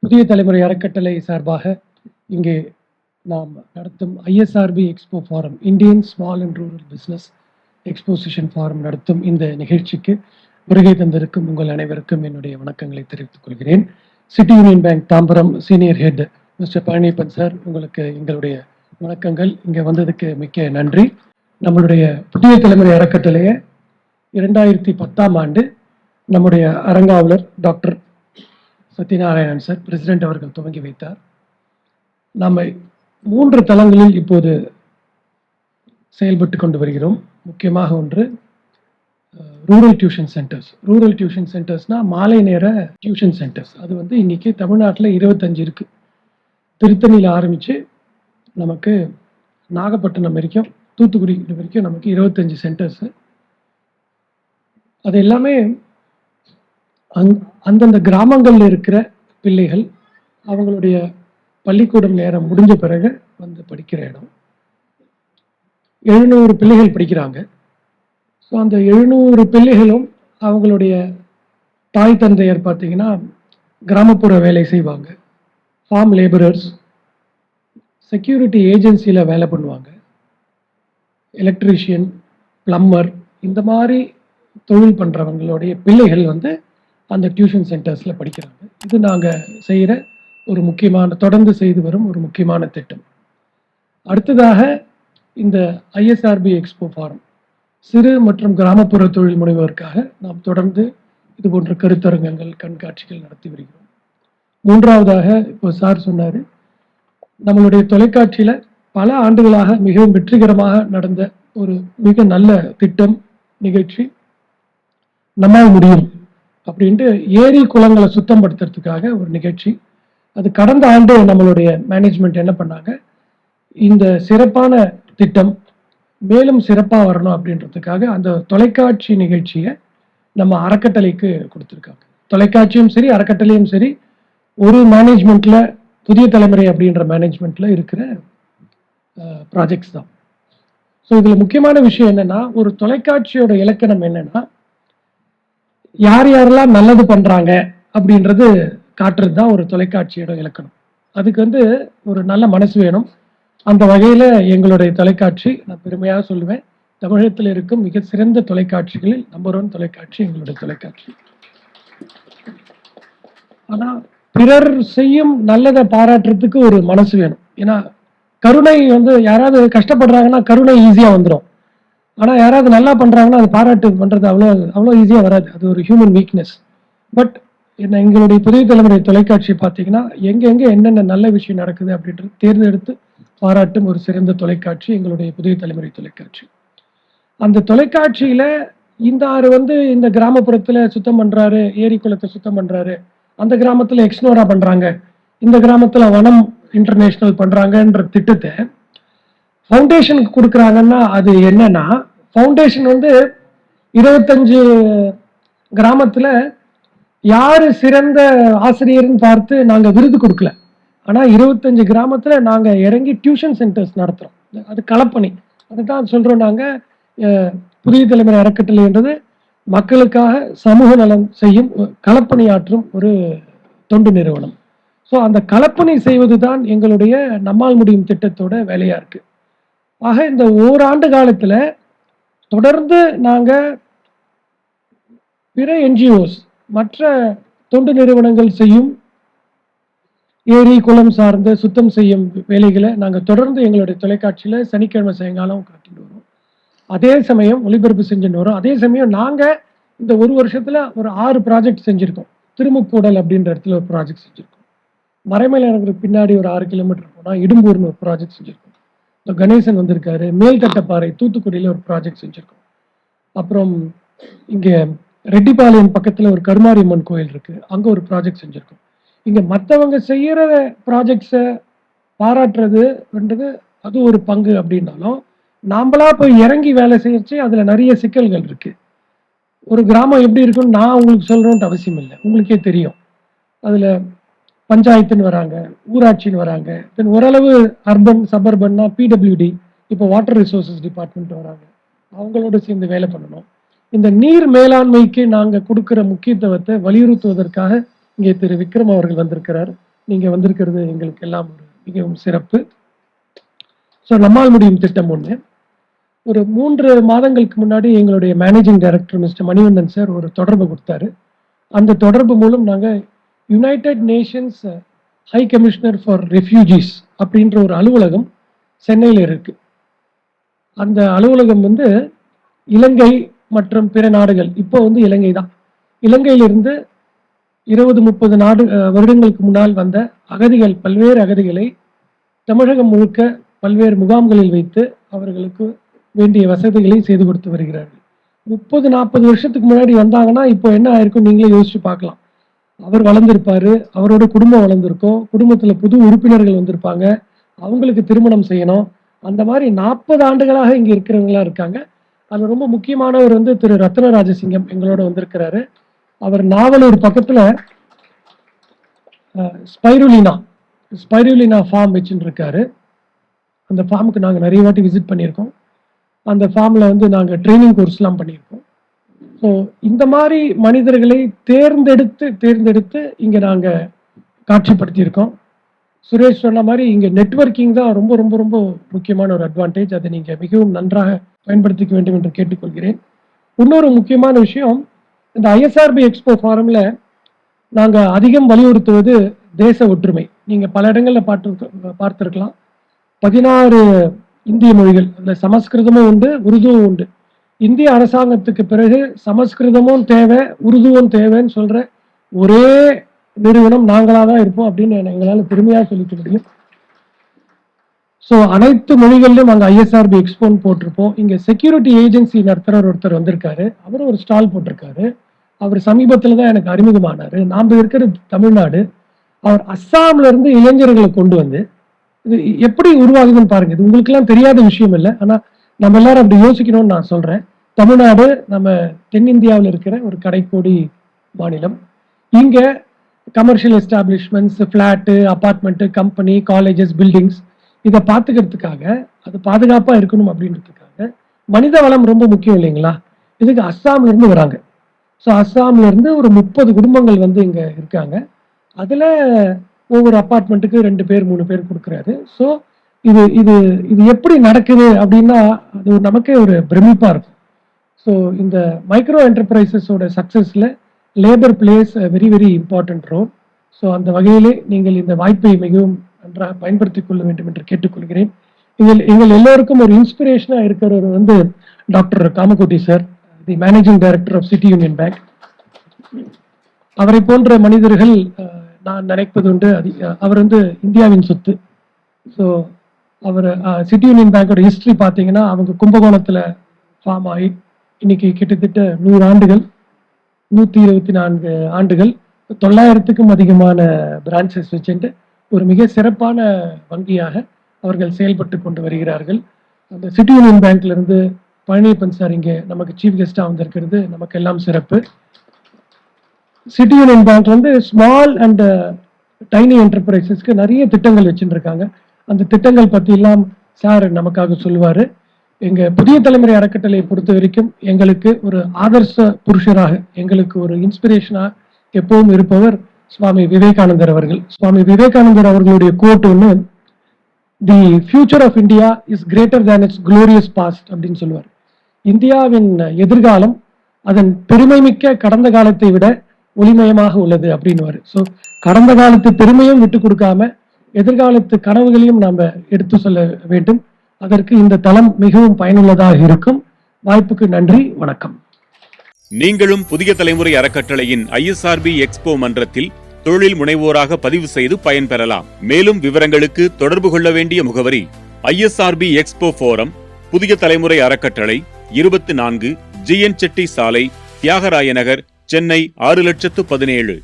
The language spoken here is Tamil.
புதிய தலைமுறை அறக்கட்டளை சார்பாக இங்கே நாம் நடத்தும் ISRB expo forum, Indian small and rural business exposition forum நடத்தும் இந்த நிகழ்ச்சிக்கு வருகை தந்திருக்கும் உங்கள் அனைவருக்கும் என்னுடைய வணக்கங்களை தெரிவித்துக் கொள்கிறேன். City Union bank Tambaram senior head mister Palaniappan sir, உங்களுக்கு எங்களுடைய வணக்கங்கள். இங்கே வந்ததுக்கு மிக்க நன்றி. நம்மளுடைய புதிய தலைமுறை அறக்கட்டளையை 2010ஆம் ஆண்டு நம்முடைய அரங்காவலர் டாக்டர் சத்யநாராயணன் சார் பிரசிடென்ட் அவர்கள் துவங்கி வைத்தார். நம்ம 3 தளங்களில் இப்போது செயல்பட்டு கொண்டு வருகிறோம். முக்கியமாக ஒன்று rural tuition centres. Rural tuition சென்டர்ஸ்னா மாலை நேர டியூஷன் சென்டர்ஸ். அது இன்னைக்கு தமிழ்நாட்டில் 25 இருக்கு. திருத்தணியில் ஆரம்பித்து நமக்கு நாகப்பட்டினம் வரைக்கும், தூத்துக்குடி வரைக்கும் நமக்கு 25 சென்டர்ஸ். அது எல்லாமே அந்தந்த கிராமங்களில் இருக்கிற பிள்ளைகள் அவங்களுடைய பள்ளிக்கூடம் நேரம் முடிஞ்ச பிறகு படிக்கிற இடம். 700 பிள்ளைகள் படிக்கிறாங்க. ஸோ அந்த 700 பிள்ளைகளும் அவங்களுடைய தாய் தந்தையர் பார்த்தீங்கன்னா கிராமப்புற வேலை செய்வாங்க, ஃபார்ம் லேபரர்ஸ், செக்யூரிட்டி ஏஜென்சியில் வேலை பண்ணுவாங்க, எலக்ட்ரீஷியன், பிளம்பர், இந்த மாதிரி தொழில் பண்ணுறவங்களுடைய பிள்ளைகள் அந்த டியூஷன் சென்டர்ஸில் படிக்கிறாங்க. இது நாங்கள் செய்கிற ஒரு முக்கியமான, தொடர்ந்து செய்து வரும் ஒரு முக்கியமான திட்டம். அடுத்ததாக இந்த ஐஎஸ்ஆர்பி எக்ஸ்போ ஃபாரம் சிறு மற்றும் கிராமப்புற தொழில் முனைவோருக்காக நாம் தொடர்ந்து இது போன்ற கருத்தரங்கங்கள், கண்காட்சிகள் நடத்தி வருகிறோம். மூன்றாவதாக இப்போ சார் சொன்னார், நம்மளுடைய தொலைக்காட்சியில் பல ஆண்டுகளாக மிகவும் வெற்றிகரமாக நடந்த ஒரு மிக நல்ல திட்டம், நிகழ்ச்சி நம்மால் முடியும் அப்படின்ட்டு ஏரி குளங்களை சுத்தம் படுத்துறதுக்காக ஒரு நிகழ்ச்சி. அது கடந்த ஆண்டு நம்மளுடைய மேனேஜ்மெண்ட் என்ன பண்ணாங்க, இந்த சிறப்பான திட்டம் மேலும் சிறப்பாக வரணும் அப்படின்றதுக்காக அந்த தொலைக்காட்சி நிகழ்ச்சியை நம்ம அறக்கட்டளைக்கு கொடுத்துருக்காங்க. தொலைக்காட்சியும் சரி, அறக்கட்டளையும் சரி, ஒரு மேனேஜ்மெண்ட்ல, புதிய தலைமுறை அப்படின்ற மேனேஜ்மெண்ட்ல இருக்கிற ப்ராஜெக்ட்ஸ் தான். ஸோ இதுல முக்கியமான விஷயம் என்னன்னா, ஒரு தொலைக்காட்சியோட இலக்கணம் என்னன்னா, யார் யாரெல்லாம் நல்லது பண்றாங்க அப்படின்றது காட்டுறது தான் ஒரு தொலைக்காட்சியோட இலக்கணம். அதுக்கு ஒரு நல்ல மனசு வேணும். அந்த வகையில எங்களுடைய தொலைக்காட்சி, நான் பெருமையாக சொல்லுவேன், தமிழகத்தில் இருக்கும் மிக சிறந்த தொலைக்காட்சிகளில் நம்பர் 1 தொலைக்காட்சி எங்களுடைய தொலைக்காட்சி. ஆனா பிறர் செய்யும் நல்லதை பாராட்டுறதுக்கு ஒரு மனசு வேணும். ஏன்னா கருணை யாராவது கஷ்டப்படுறாங்கன்னா கருணை ஈஸியா வந்துடும். ஆனா யாராவது நல்லா பண்றாங்கன்னா அது பாராட்டு பண்றது அவ்வளோ ஈஸியா வராது. அது ஒரு ஹியூமன் வீக்னஸ். பட் எங்களுடைய புதிய தலைமுறை தொலைக்காட்சி பார்த்தீங்கன்னா எங்க என்னென்ன நல்ல விஷயம் நடக்குது அப்படின்றது தேர்ந்தெடுத்து பாராட்டும் ஒரு சிறந்த தொலைக்காட்சி எங்களுடைய புதிய தலைமுறை தொலைக்காட்சி. அந்த தொலைக்காட்சியில இந்த ஆறு இந்த கிராமப்புறத்துல சுத்தம் பண்றாரு, ஏரி குளத்தை சுத்தம் பண்றாரு, அந்த கிராமத்துல எக்ஸ்னோரா பண்றாங்க, இந்த கிராமத்துல வனம் இன்டர்நேஷனல் பண்றாங்கன்ற திட்டத்தை ஃபவுண்டேஷனுக்கு கொடுக்குறாங்கன்னா அது என்னன்னா, ஃபவுண்டேஷன் 25 கிராமத்துல யாரு சிறந்த ஆசிரியர்னு பார்த்து நாங்க விருது கொடுக்கல. ஆனா 25 கிராமத்துல நாங்க இறங்கி டியூஷன் சென்டர்ஸ் நடத்துறோம். அது களப்பணி. அதுதான் சொல்றோம் நாங்க புதிய தலைமுறை அறக்கட்டளைன்றது மக்களுக்காக சமூக நலம் செய்யும், களப்பணியாற்றும் ஒரு தொண்டு நிறுவனம். ஸோ அந்த களப்பணி செய்வதுதான் எங்களுடைய நம்மால் முடியும் திட்டத்தோட வேலையா இருக்கு. ஆக இந்த ஓராண்டு காலத்துல தொடர்ந்து நாங்க பிற என்ஜிஓஸ், மற்ற தொண்டு நிறுவனங்கள் செய்யும் ஏரி குளம் சார்ந்த சுத்தம் செய்யும் வேலைகளை நாங்க தொடர்ந்து எங்களுடைய தொலைக்காட்சியில சனிக்கிழமை சாயங்காலம் காட்டிட்டு வரோம். அதே சமயம் ஒளிபரப்பு செஞ்சுட்டு வரோம். அதே சமயம் நாங்க இந்த ஒரு வருஷத்துல ஒரு 6 ப்ராஜெக்ட் செஞ்சிருக்கோம். திருமுக்கூடல் அப்படின்ற இடத்துல ஒரு ப்ராஜெக்ட் செஞ்சிருக்கோம். மறைமலை நகருக்கு பின்னாடி ஒரு 6 கிலோமீட்டர் போனா இடும்பூர்னு ஒரு ப்ராஜெக்ட் செஞ்சிருக்கோம். கணேசன் வந்திருக்காரு. மேல்தட்டப்பாறை தூத்துக்குடியில ஒரு ப்ராஜெக்ட் செஞ்சிருக்கோம். அப்புறம் இங்க ரெட்டிப்பாளையம் பக்கத்துல ஒரு கருமாரியம்மன் கோயில் இருக்கு, அங்க ஒரு ப்ராஜெக்ட் செஞ்சிருக்கோம். இங்க மற்றவங்க செய்யற ப்ராஜெக்ட்ஸை பாராட்டுறதுன்றது அது ஒரு பங்கு அப்படின்னாலும், நாமளா போய் இறங்கி வேலை செய்யச்சு அதுல நிறைய சிக்கல்கள் இருக்கு. ஒரு கிராமம் எப்படி இருக்குன்னு நான் உங்களுக்கு சொல்றோன்ட்டு அவசியம் இல்லை, உங்களுக்கே தெரியும். அதுல பஞ்சாயத்துன்னு வராங்க, ஊராட்சின்னு வராங்க, தென் ஓரளவு அர்பன் சபர்பன்னா பிடபிள்யூடி, இப்போ வாட்டர் ரிசோர்சஸ் டிபார்ட்மெண்ட் வராங்க, அவங்களோட சேர்ந்து வேலை பண்ணணும். இந்த நீர் மேலாண்மைக்கு நாங்கள் கொடுக்குற முக்கியத்துவத்தை வலியுறுத்துவதற்காக இங்கே திரு விக்ரம் அவர்கள் வந்திருக்கிறார். நீங்கள் வந்திருக்கிறது எங்களுக்கு எல்லாம் ஒரு மிகவும் சிறப்பு. ஸோ நம்மால் முடியும் திட்டம் ஒன்று. ஒரு 3 மாதங்களுக்கு முன்னாடி எங்களுடைய managing director mister Manivannan sir ஒரு தொடர்பு கொடுத்தாரு. அந்த தொடர்பு மூலம் நாங்கள் United Nations high commissioner for refugees அப்படின்ற ஒரு அலுவலகம் சென்னையில் இருக்கு. அந்த அலுவலகம் வந்து இலங்கை மற்றும் பிற நாடுகள், இப்போ வந்து இலங்கை தான், இலங்கையிலிருந்து 20-30 வருடங்களுக்கு முன்னால் வந்த அகதிகள், பல்வேறு அகதிகளை தமிழகம் முழுக்க பல்வேறு முகாம்களில் வைத்து அவர்களுக்கு வேண்டிய வசதிகளை செய்து கொடுத்து வருகிறார்கள். 30-40 வருஷத்துக்கு முன்னாடி வந்தாங்கன்னா இப்போ என்ன ஆயிருக்கும் நீங்களே யோசிச்சு பார்க்கலாம். அவர் வளர்ந்திருப்பாரு, அவரோட குடும்பம் வளர்ந்துருக்கும், குடும்பத்துல புது உறுப்பினர்கள் வந்திருப்பாங்க, அவங்களுக்கு திருமணம் செய்யணும். அந்த மாதிரி 40 ஆண்டுகளாக இங்க இருக்கிறவங்களா இருக்காங்க. அது ரொம்ப முக்கியமானவர் வந்து திரு ரத்ன ராஜசிங்கம் எங்களோட வந்திருக்கிறாரு. அவர் நாவலூர் பக்கத்துல ஸ்பைருலினா ஃபார்ம் வச்சுட்டு இருக்காரு. அந்த ஃபார்முக்கு நாங்கள் நிறைய வாட்டி விசிட் பண்ணியிருக்கோம். அந்த ஃபார்ம்ல வந்து நாங்கள் ட்ரைனிங் கோர்ஸ்லாம் பண்ணியிருக்கோம். ஸோ இந்த மாதிரி மனிதர்களை தேர்ந்தெடுத்து இங்கே நாங்கள் காட்சிப்படுத்தியிருக்கோம். சுரேஷ் சொன்ன மாதிரி இங்கே நெட்வொர்க்கிங் தான் ரொம்ப ரொம்ப ரொம்ப முக்கியமான ஒரு அட்வான்டேஜ். அதை நீங்கள் மிகவும் நன்றாக பயன்படுத்திக்க வேண்டும் என்று கேட்டுக்கொள்கிறேன். இன்னொரு முக்கியமான விஷயம், இந்த ஐஎஸ்ஆர்பி எக்ஸ்போ ஃபாரமில் நாங்கள் அதிகம் வலியுறுத்துவது தேச ஒற்றுமை. நீங்கள் பல இடங்களில் பார்த்துருக்கலாம். 16 இந்திய மொழிகள், அதில் சமஸ்கிருதமும் உண்டு, உருதுவும் உண்டு. இந்திய அரசாங்கத்துக்கு பிறகு சமஸ்கிருதமும் தேவை, உருதுவும் தேவைன்னு சொல்ற ஒரே நிறுவனம் நாங்களாக தான் இருப்போம் அப்படின்னு எங்களால் பெருமையாக சொல்லிக்க முடியும். ஸோ அனைத்து மொழிகளிலும் அங்கே ஐஎஸ்ஆர்பி எக்ஸ்போன்னு போட்டிருப்போம். இங்கே செக்யூரிட்டி ஏஜென்சி நடத்துகிற ஒருத்தர் வந்திருக்காரு, அவரும் ஒரு ஸ்டால் போட்டிருக்காரு. அவர் சமீபத்தில் தான் எனக்கு அறிமுகமானார். நாம் இருக்கிறது தமிழ்நாடு. அவர் அஸ்ஸாம்ல இருந்து இளைஞர்களை கொண்டு வந்து இது எப்படி உருவாகுதுன்னு பாருங்க. இது உங்களுக்கெல்லாம் தெரியாத விஷயம் இல்லை, ஆனா நம்ம எல்லாரும் அப்படி யோசிக்கணும்னு நான் சொல்றேன். தமிழ்நாடு நம்ம தென்னிந்தியாவில் இருக்கிற ஒரு கடைக்கோடி மாநிலம். இங்க commercial establishments, flat, apartment, company, colleges, buildings இதை பார்த்துக்கிறதுக்காக, அது பாதுகாப்பா இருக்கணும் அப்படின்றதுக்காக மனித வளம் ரொம்ப முக்கியம் இல்லைங்களா? இதுக்கு அஸ்ஸாம்ல இருந்து வராங்க. ஸோ அஸ்ஸாம்ல இருந்து ஒரு 30 குடும்பங்கள் வந்து இங்க இருக்காங்க. அதுல ஒவ்வொரு அப்பார்ட்மெண்ட்டுக்கு 2 பேர் 3 பேர் கொடுக்குறாரு. ஸோ இது இது இது எப்படி நடக்குது அப்படின்னா அது நமக்கே ஒரு பிரமிப்பா இருக்கும். ஸோ இந்த மைக்ரோ என்டர்பிரைசஸோட சக்சஸ்ல labour plays very very important role. So அந்த வகையிலே நீங்கள் இந்த வாய்ப்பை மிகவும் நன்றாக பயன்படுத்திக் கொள்ள வேண்டும் என்று கேட்டுக்கொள்கிறேன். எங்கள் எல்லோருக்கும் ஒரு இன்ஸ்பிரேஷனா இருக்கிறவர் வந்து doctor Kamakoti sir, the managing director of City Union Bank. அவரை போன்ற மனிதர்கள் நான் நினைப்பது உண்டு. அவர் வந்து இந்தியாவின் சொத்து. ஸோ அவர் சிட்டி யூனியன் பேங்கோட ஹிஸ்டரி பார்த்தீங்கன்னா, அவங்க கும்பகோணத்தில் ஃபார்ம் ஆகி இன்னைக்கு கிட்டத்தட்ட 100 ஆண்டுகள், 124 ஆண்டுகள், 900க்கும் அதிகமான பிரான்ச்சஸ் வச்சுட்டு ஒரு மிக சிறப்பான வங்கியாக அவர்கள் செயல்பட்டு கொண்டு வருகிறார்கள். அந்த சிட்டி யூனியன் பேங்க்ல இருந்து பழனியப்பன் சார் இங்கே நமக்கு சீஃப் கெஸ்டா வந்திருக்கிறது நமக்கு எல்லாம் சிறப்பு. சிட்டி யூனியன் பேங்க் வந்து ஸ்மால் அண்ட் டைனி என்டர்பிரைசஸ்க்கு நிறைய திட்டங்கள் வச்சுட்டு இருக்காங்க. அந்த திட்டங்கள் பத்தி எல்லாம் சார் நமக்காக சொல்லுவாரு. எங்க புதிய தலைமுறை அறக்கட்டளை பொறுத்த வரைக்கும் எங்களுக்கு ஒரு ஆதர்ச புருஷராக, எங்களுக்கு ஒரு இன்ஸ்பிரேஷனா எப்பவும் இருப்பவர் சுவாமி விவேகானந்தர் அவர்கள். சுவாமி விவேகானந்தர் அவர்களுடைய கோட் ஒன்று, the future of India is greater than its glorious past அப்படின்னு சொல்லுவார். இந்தியாவின் எதிர்காலம் அதன் பெருமை மிக்க கடந்த காலத்தை விட ஒளிமயமாக உள்ளது அப்படின்னு. ஸோ கடந்த காலத்து பெருமையும் விட்டு கொடுக்காம எதிர்காலத்து கனவுகளையும் நாம எடுத்து சொல்ல வேண்டும். அதற்கு இந்த தளம் மிகவும் பயனுள்ளதாக இருக்கும். வாய்ப்புக்கு நன்றி, வணக்கம். நீங்களும் புதிய தலைமுறை அறக்கட்டளையின் ஐஎஸ்ஆர்பி எக்ஸ்போ மன்றத்தில் தொழில் முனைவோராக பதிவு செய்து பயன்பெறலாம். மேலும் விவரங்களுக்கு தொடர்பு கொள்ள வேண்டிய முகவரி: ஐஎஸ்ஆர்பி எக்ஸ்போ ஃபோரம், புதிய தலைமுறை அறக்கட்டளை, 24 GN செட்டி சாலை, தியாகராய நகர், சென்னை 6017.